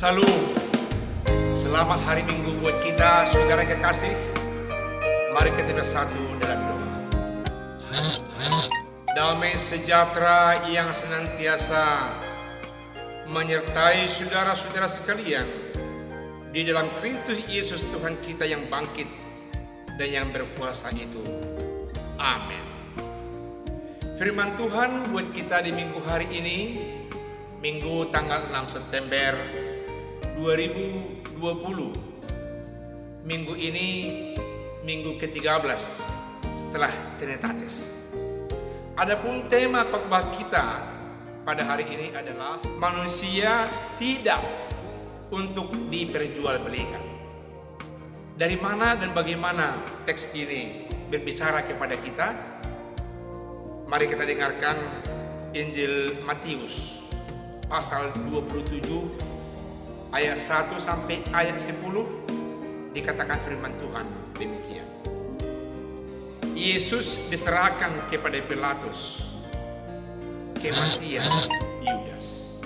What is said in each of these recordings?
Salam, selamat hari Minggu buat kita, saudara kekasih. Mari kita bersatu dalam doa. Damai sejahtera yang senantiasa menyertai saudara-saudara sekalian di dalam Kristus Yesus Tuhan kita yang bangkit dan yang berkuasa itu. Amin. Firman Tuhan buat kita di minggu hari ini, Minggu tanggal 6 September 2020. Minggu ini minggu ke-13 setelah Trinitatis. Adapun tema khotbah kita pada hari ini adalah manusia tidak untuk diperjualbelikan. Dari mana dan bagaimana teks ini berbicara kepada kita? Mari kita dengarkan Injil Matius pasal 27 ayat 1 sampai ayat 10. Dikatakan firman Tuhan demikian. Yesus diserahkan kepada Pilatus, kematian Yudas.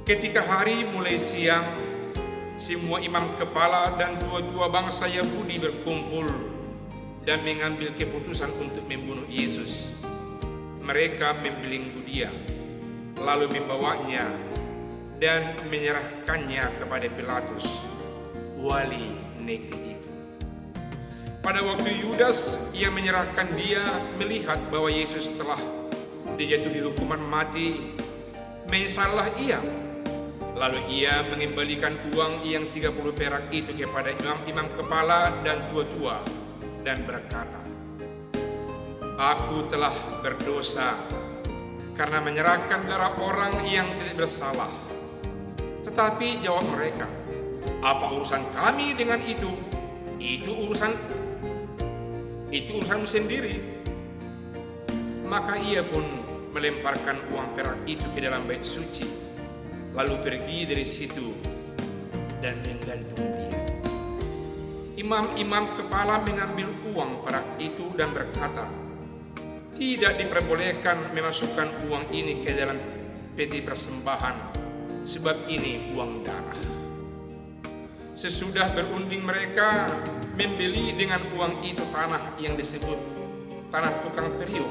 Ketika hari mulai siang, semua imam kepala dan tua-tua bangsa Yahudi berkumpul dan mengambil keputusan untuk membunuh Yesus. Mereka membelenggu dia, lalu membawanya dan menyerahkannya kepada Pilatus, wali negeri itu. Pada waktu Yudas yang menyerahkan dia melihat bahwa Yesus telah dijatuhi hukuman mati, menyesallah ia. Lalu ia mengembalikan uang yang 30 perak itu kepada imam-imam kepala dan tua-tua dan berkata, "Aku telah berdosa karena menyerahkan darah orang yang tidak bersalah." Tetapi jawab mereka, "Apa urusan kami dengan itu? Itu urusanmu sendiri." Maka ia pun melemparkan uang perak itu ke dalam bait suci, lalu pergi dari situ dan menggantung dia. Imam-imam kepala mengambil uang perak itu dan berkata, "Tidak diperbolehkan memasukkan uang ini ke dalam peti persembahan, sebab ini uang darah." Sesudah berunding mereka membeli dengan uang itu tanah yang disebut tanah tukang periuk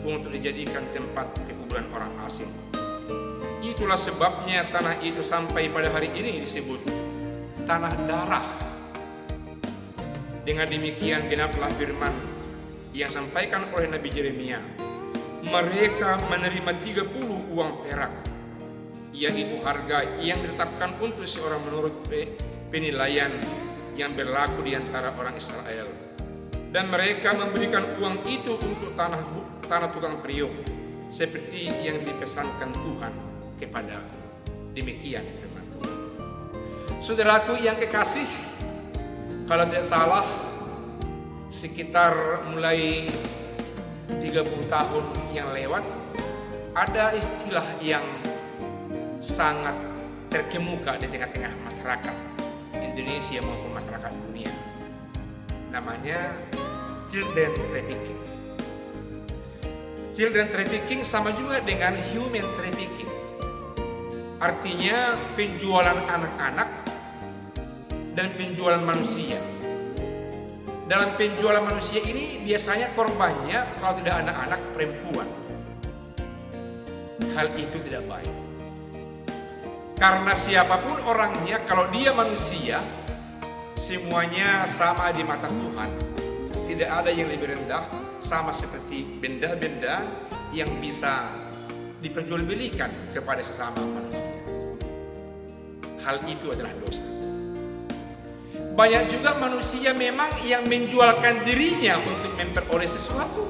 untuk dijadikan tempat pekuburan orang asing. Itulah sebabnya tanah itu sampai pada hari ini disebut tanah darah. Dengan demikian genaplah firman yang sampaikan oleh Nabi Yeremia, "Mereka menerima 30 uang perak, yaitu harga yang ditetapkan untuk seorang menurut penilaian yang berlaku di antara orang Israel. Dan mereka memberikan uang itu untuk tanah tukang periuk, seperti yang dipesankan Tuhan kepada." Demikian firman Tuhan. Saudaraku yang kekasih, kalau tidak salah sekitar mulai 30 tahun yang lewat, ada istilah yang sangat terkemuka di tengah-tengah masyarakat Indonesia maupun masyarakat dunia. Namanya children trafficking. Children trafficking sama juga dengan human trafficking. Artinya penjualan anak-anak dan penjualan manusia. Dalam penjualan manusia ini biasanya korbannya kalau tidak anak-anak, perempuan. Hal itu tidak baik. Karena siapapun orangnya, kalau dia manusia, semuanya sama di mata Tuhan. Tidak ada yang lebih rendah, sama seperti benda-benda yang bisa diperjualbelikan kepada sesama manusia. Hal itu adalah dosa. Banyak juga manusia memang yang menjualkan dirinya untuk memperoleh sesuatu.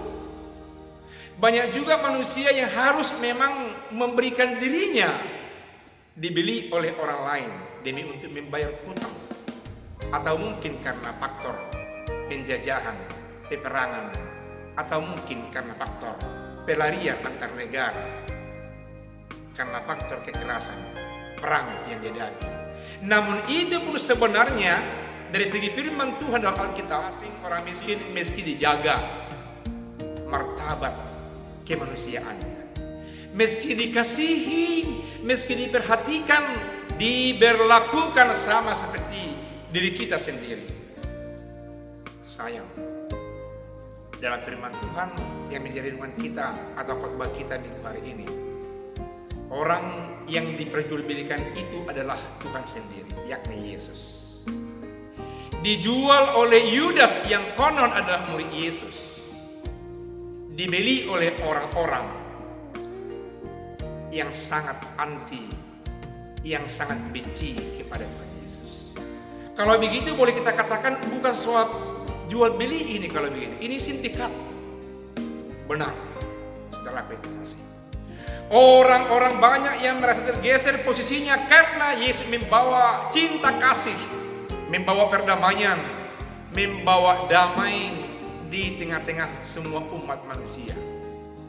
Banyak juga manusia yang harus memang memberikan dirinya dibeli oleh orang lain demi untuk membayar hutang, atau mungkin karena faktor penjajahan, peperangan, atau mungkin karena faktor pelarian antar negara, karena faktor kekerasan, perang yang dihadapi. Namun itu pun sebenarnya dari segi firman Tuhan dalam Alkitab, orang miskin meski dijaga martabat kemanusiaannya, meski dikasihi, meski diperhatikan, diberlakukan sama seperti diri kita sendiri. Sayang, dalam firman Tuhan yang menjadi renungan kita atau khotbah kita minggu hari ini, orang yang diperjualbelikan itu adalah Tuhan sendiri, yakni Yesus. Dijual oleh Yudas yang konon adalah murid Yesus. Dibeli oleh orang-orang yang sangat anti, yang sangat benci kepada Tuhan Yesus. Kalau begitu boleh kita katakan bukan suatu jual beli ini kalau begitu. Ini sindikat. Benar. Setelah kasih. Orang-orang banyak yang merasa tergeser posisinya karena Yesus membawa cinta kasih, membawa perdamaian, membawa damai di tengah-tengah semua umat manusia.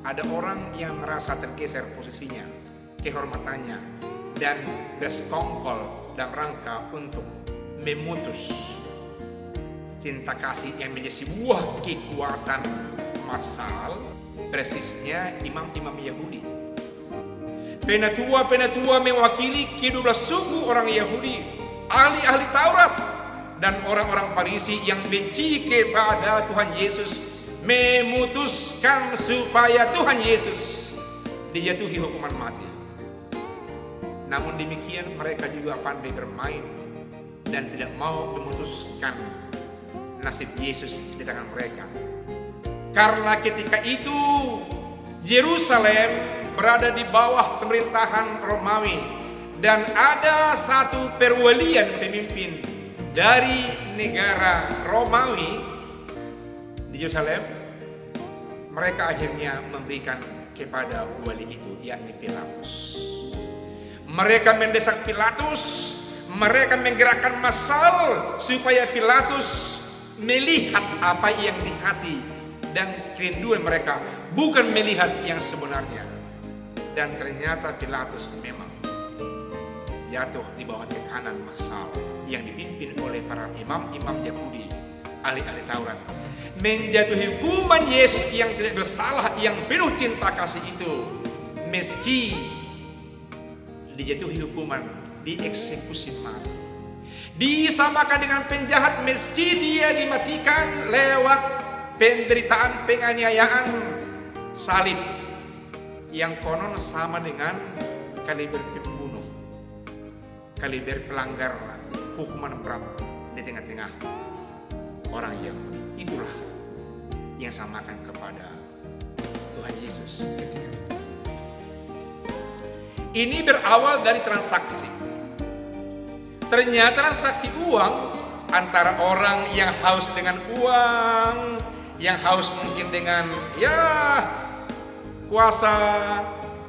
Ada orang yang merasa tergeser posisinya, kehormatannya, dan bersekongkol dalam rangka untuk memutus cinta kasih yang menjadi sebuah kekuatan massal, persisnya imam-imam Yahudi. Penatua-penatua mewakili kedua suku orang Yahudi, ahli-ahli Taurat, dan orang-orang Farisi yang benci kepada Tuhan Yesus memutuskan supaya Tuhan Yesus dijatuhi hukuman mati. Namun demikian mereka juga pandai bermain dan tidak mau memutuskan nasib Yesus di tangan mereka. Karena ketika itu Yerusalem berada di bawah pemerintahan Romawi dan ada satu perwalian pemimpin dari negara Romawi di Yerusalem. Mereka akhirnya memberikan kepada wali itu, yakni Pilatus. Mereka mendesak Pilatus, mereka menggerakkan massal supaya Pilatus melihat apa yang di hati dan kerinduan mereka, bukan melihat yang sebenarnya. Dan ternyata Pilatus memang jatuh di bawah tekanan massal yang dipimpin oleh para imam-imam Yahudi, ahli-ahli Taurat, menjatuhi hukuman Yesus yang tidak bersalah, yang penuh cinta kasih itu. Meski dijatuhi hukuman, dieksekusi mati, disamakan dengan penjahat, meski dia dimatikan lewat penderitaan penganiayaan salib yang konon sama dengan kaliber pembunuh, kaliber pelanggar hukuman berat di tengah-tengah orang Yahudi. Itulah yang samakan kepada Tuhan Yesus. Ini berawal dari transaksi. Ternyata transaksi uang antara orang yang haus dengan uang, yang haus mungkin dengan kuasa,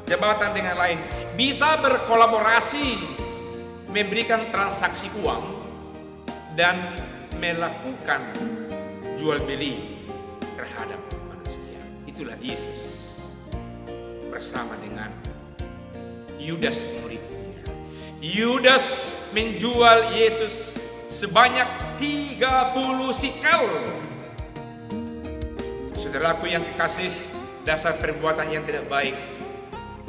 jabatan dengan lain, bisa berkolaborasi memberikan transaksi uang dan melakukan jual beli terhadap manusia. Itulah Yesus bersama dengan Yudas muridnya. Yudas menjual Yesus sebanyak 30 sikal. Saudaraku yang kekasih, dasar perbuatan yang tidak baik,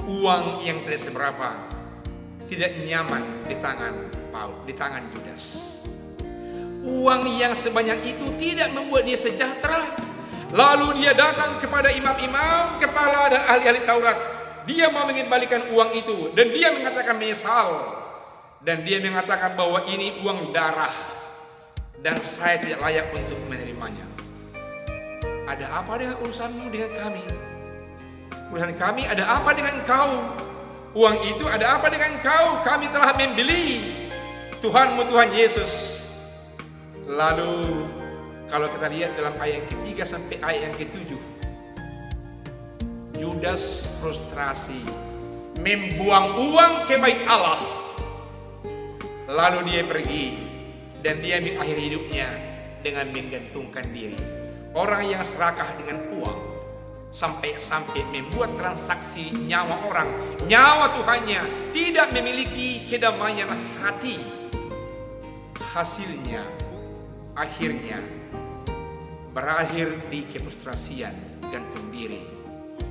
uang yang tidak seberapa, tidak nyaman di tangan Yudas. Uang yang sebanyak itu tidak membuat dia sejahtera. Lalu dia datang kepada imam-imam, kepala dan ahli-ahli Taurat. Dia mau mengembalikan uang itu dan dia mengatakan menyesal. Dan dia mengatakan bahwa ini uang darah dan saya tidak layak untuk menerimanya. Ada apa dengan urusanmu dengan kami? Urusan kami ada apa dengan engkau? Uang itu ada apa dengan engkau? Kami telah membeli Tuhanmu, Tuhan Yesus. Lalu kalau kita lihat dalam ayat yang ketiga sampai ayat yang ketujuh, Yudas frustrasi, membuang uang ke bait Allah. Lalu dia pergi dan dia mengakhiri hidupnya dengan menggantungkan diri. Orang yang serakah dengan uang sampai membuat transaksi nyawa orang, nyawa Tuhannya, tidak memiliki kedamaian hati. Hasilnya akhirnya berakhir di kefrustrasian, gantung diri,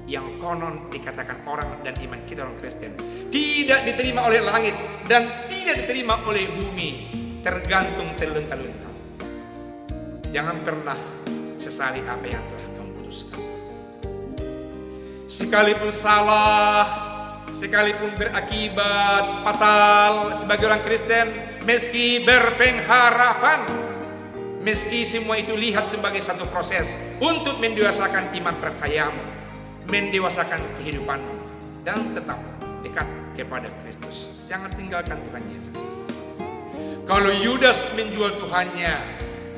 yang konon dikatakan orang dan iman kita orang Kristen tidak diterima oleh langit dan tidak diterima oleh bumi, tergantung terlunta-lunta. Jangan pernah sesali apa yang telah kamu putuskan. Sekalipun salah, sekalipun berakibat fatal sebagai orang Kristen, meski berpengharapan, meski semua itu lihat sebagai satu proses untuk mendewasakan iman percayamu, mendewasakan kehidupanmu, dan tetap dekat kepada Kristus. Jangan tinggalkan Tuhan Yesus. Kalau Yudas menjual Tuhannya,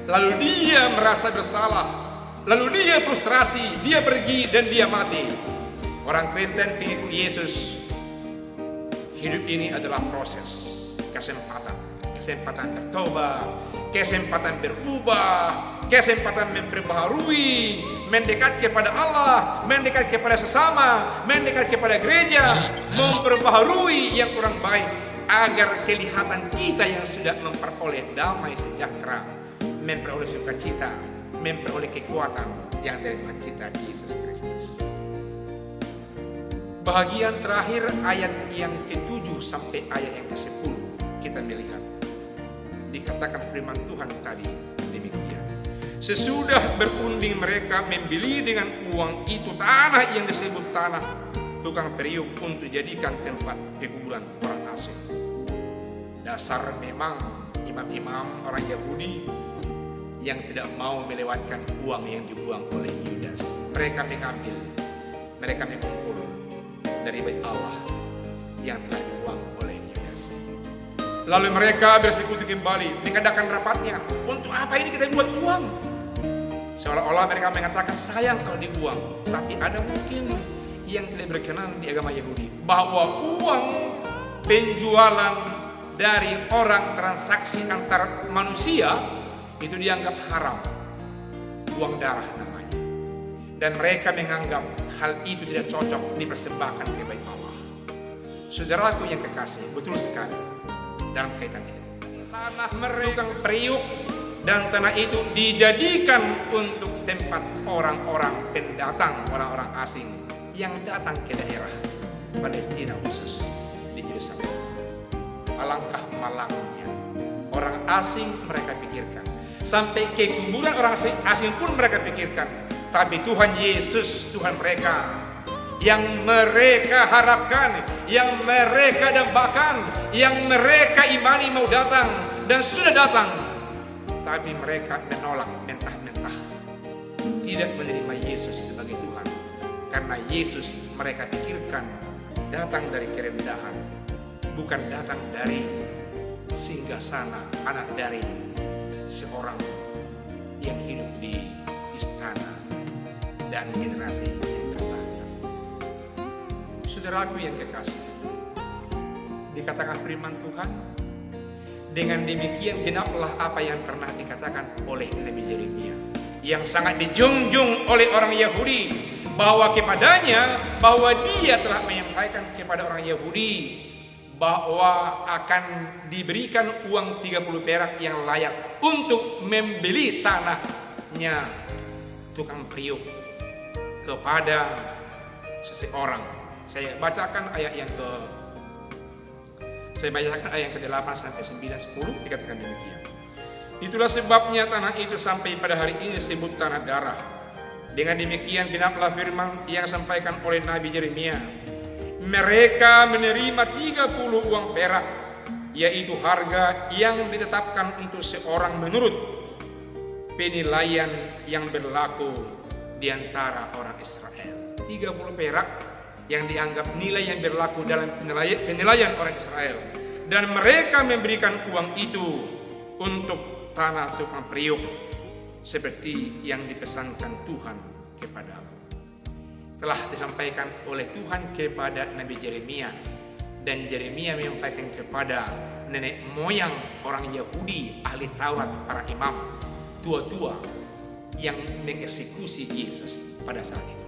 lalu dia merasa bersalah, lalu dia frustrasi, dia pergi dan dia mati. Orang Kristen pengikut Yesus, hidup ini adalah proses, kesempatan bertobat, kesempatan berubah, kesempatan memperbaharui, mendekat kepada Allah, mendekat kepada sesama, mendekat kepada gereja, memperbaharui yang kurang baik agar kelihatan kita yang sudah memperoleh damai sejahtera, memperoleh sukacita, memperoleh kekuatan yang dari Tuhan kita Yesus Kristus. Bahagian terakhir ayat yang ke-7 sampai ayat yang ke-10 kita melihat dikatakan firman Tuhan tadi demikian. Sesudah berunding mereka membeli dengan uang itu tanah yang disebut tanah tukang periuk untuk jadikan tempat pekuburan orang asing. Dasar memang imam-imam orang Yahudi yang tidak mau melewatkan uang yang dibuang oleh Yudas. Mereka mengambil, mereka mengumpul dari bait Allah yang telah dibuang oleh Yudas. Lalu mereka bersekutu kembali, mengadakan rapatnya. Untuk apa ini kita buat uang? Seolah-olah mereka mengatakan sayang kalau dibuang. Tapi ada mungkin yang tidak berkenan di agama Yahudi bahwa uang penjualan dari orang transaksi antar manusia itu dianggap haram, uang darah namanya. Dan mereka menganggap hal itu tidak cocok dipersembahkan ke bait Allah. Saudaraku yang kekasih, betul sekali dalam kaitan ini. Tanah mereka periuk dan tanah itu dijadikan untuk tempat orang-orang pendatang, orang-orang asing yang datang ke daerah Palestina khusus di Yerusalem. Alangkah malangnya orang asing mereka pikirkan, sampai ke kuburan orang asing pun mereka pikirkan. Tapi Tuhan Yesus, Tuhan mereka, yang mereka harapkan, yang mereka dambakan, yang mereka imani mau datang dan sudah datang, tapi mereka menolak mentah-mentah, tidak menerima Yesus sebagai Tuhan, karena Yesus mereka pikirkan datang dari kerendahan, bukan datang dari singgasana, anak dari seorang yang hidup di istana dan generasi yang terbaik. Saudaraku yang kekasih, dikatakan firman Tuhan, dengan demikian genaplah apa yang pernah dikatakan oleh Nabi Yeremia, yang sangat dijunjung oleh orang Yahudi, bahwa kepadanya, bahwa dia telah menyampaikan kepada orang Yahudi bahwa akan diberikan uang 30 perak yang layak untuk membeli tanahnya tukang periuk kepada seseorang. Saya bacakan ayat yang ke-8 sampai 9, 10 dikatakan demikian. Itulah sebabnya tanah itu sampai pada hari ini disebut tanah darah. Dengan demikian genaplah firman yang disampaikan oleh Nabi Yeremia. Mereka menerima 30 uang perak, yaitu harga yang ditetapkan untuk seorang menurut penilaian yang berlaku di antara orang Israel. 30 perak yang dianggap nilai yang berlaku dalam penilaian orang Israel. Dan mereka memberikan uang itu untuk tanah tukang periuk, seperti yang dipesankan Tuhan kepadamu. Telah disampaikan oleh Tuhan kepada Nabi Yeremia, dan Yeremia menyampaikan kepada nenek moyang orang Yahudi, ahli Taurat, para imam, tua-tua yang mengeksekusi Yesus pada saat itu.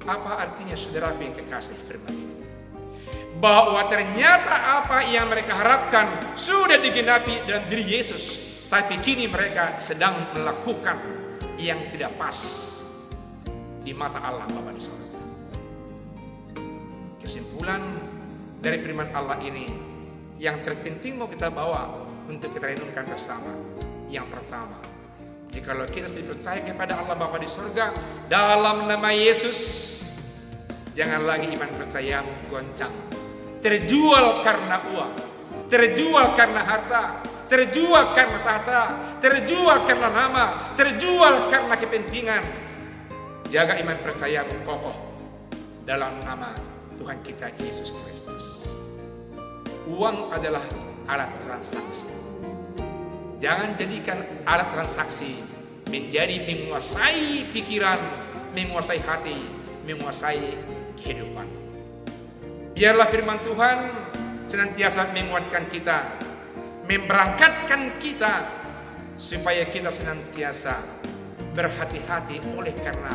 Apa artinya saudara yang kekasih firman ini? Bahwa ternyata apa yang mereka harapkan sudah digenapi dalam diri Yesus, tapi kini mereka sedang melakukan yang tidak pas di mata Allah Bapa di sorga. kesimpulan dari firman Allah ini yang terpenting mau kita bawa untuk kita renungkan bersama. Yang pertama, jikalau kita sudah percaya kepada Allah Bapa di surga dalam nama Yesus, jangan lagi iman percayamu goncang, terjual karena uang, terjual karena harta, terjual karena tahta, terjual karena nama, terjual karena kepentingan. Jaga iman percayamu kokoh dalam nama Tuhan kita Yesus Kristus. Uang adalah alat transaksi. Jangan jadikan alat transaksi menjadi menguasai pikiran, menguasai hati, menguasai kehidupan. Biarlah firman Tuhan senantiasa menguatkan kita, memberangkatkan kita, supaya kita senantiasa berhati-hati oleh karena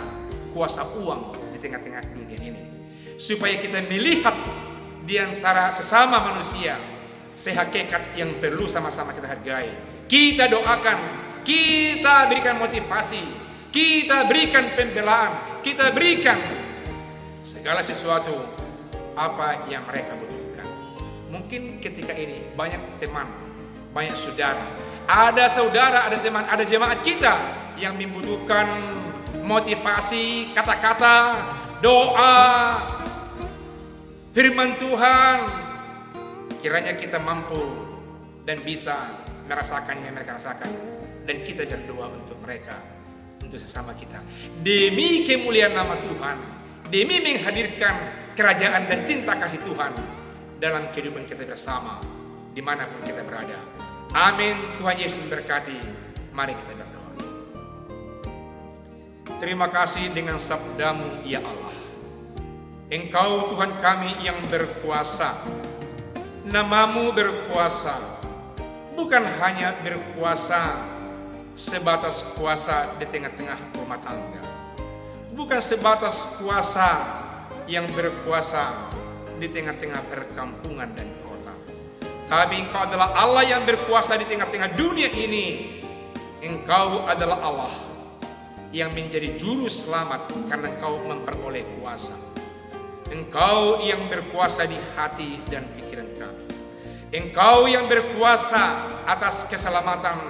kuasa uang di tengah-tengah dunia ini. Supaya kita melihat di antara sesama manusia sehakikat yang perlu sama-sama kita hargai. Kita doakan, kita berikan motivasi, kita berikan pembelaan, kita berikan segala sesuatu apa yang mereka butuhkan. Mungkin ketika ini banyak teman, banyak saudara, ada saudara, ada teman, ada jemaat kita yang membutuhkan motivasi, kata-kata, doa, firman Tuhan. Kiranya kita mampu dan bisa merasakan yang mereka rasakan, dan kita berdoa untuk mereka, untuk sesama kita, demi kemuliaan nama Tuhan, demi menghadirkan kerajaan dan cinta kasih Tuhan dalam kehidupan kita bersama dimanapun kita berada. Amin. Tuhan Yesus memberkati. Mari kita berdoa. Terima kasih dengan sabdamu ya Allah. Engkau Tuhan kami yang berkuasa, namamu berkuasa. Bukan hanya berkuasa sebatas kuasa di tengah-tengah rumah tangga, bukan sebatas kuasa yang berkuasa di tengah-tengah perkampungan dan kota, tapi Engkau adalah Allah yang berkuasa di tengah-tengah dunia ini. Engkau adalah Allah yang menjadi juru selamat karena Engkau memperoleh kuasa. Engkau yang berkuasa di hati dan pikiran kami. Engkau yang berkuasa atas keselamatan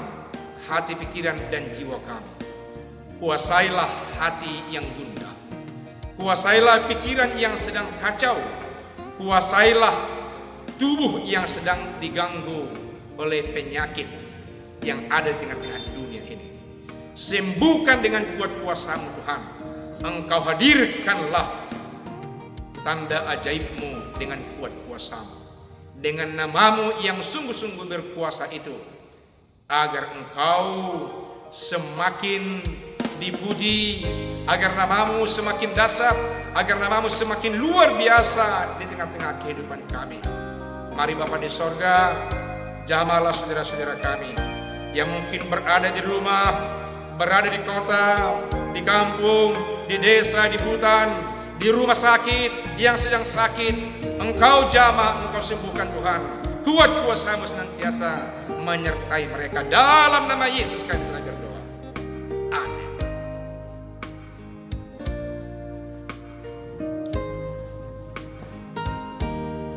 hati, pikiran, dan jiwa kami. Kuasailah hati yang gundah, kuasailah pikiran yang sedang kacau, kuasailah tubuh yang sedang diganggu oleh penyakit yang ada di tengah-tengah dunia ini. Sembuhkan dengan kuat kuasa-Mu Tuhan. Engkau hadirkanlah tanda ajaib-Mu dengan kuat kuasa-Mu, dengan namamu yang sungguh-sungguh berkuasa itu, agar Engkau semakin dipuji, agar namamu semakin dahsyat, agar namamu semakin luar biasa di tengah-tengah kehidupan kami. Mari Bapa di sorga, jamahlah saudara-saudara kami yang mungkin berada di rumah, berada di kota, di kampung, di desa, di hutan, di rumah sakit, yang sedang sakit. Engkau jamah, Engkau sembuhkan Tuhan. Kuat kuasa-Mu senantiasa menyertai mereka. Dalam nama Yesus kami telah berdoa.